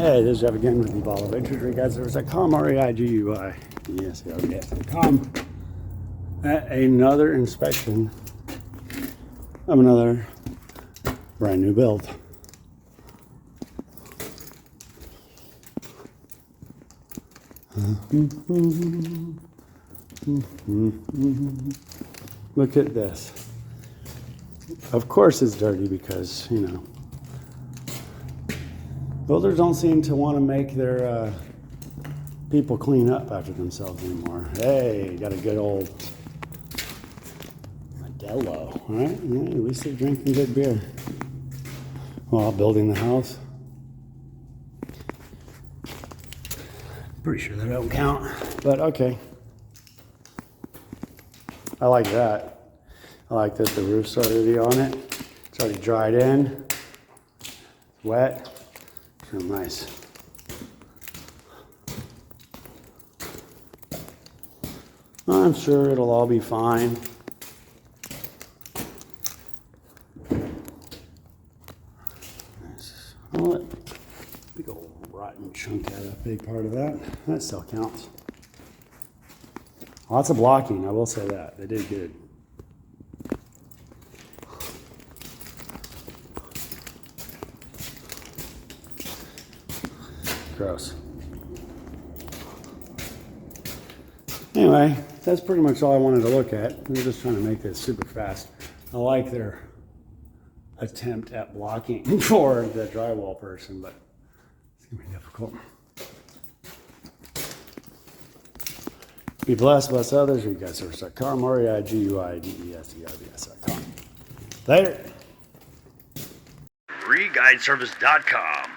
Hey, this is Jeff again with Evolve Entry Guys. There's a complies. Yes, come at another inspection of another brand new build. Look at this. Of course it's dirty because, you know, builders don't seem to want to make their people clean up after themselves anymore. Hey, got a good old Modelo, all right? Yeah, at least they're drinking good beer while building the house. Pretty sure that don't count, but okay. I like that. I like that the roof's already on it. It's already dried in. It's wet. It's real nice. I'm sure it'll all be fine. I'll let big old rotten chunk out of a big part of that. That still counts. Lots of blocking, I will say that. They did good. Gross. Anyway, that's pretty much all I wanted to look at. We're just trying to make this super fast. I like their attempt at blocking for the drywall person, but it's gonna be difficult. Be blessed, bless others. You guys are complies.com. Later. FreeGuideService.com.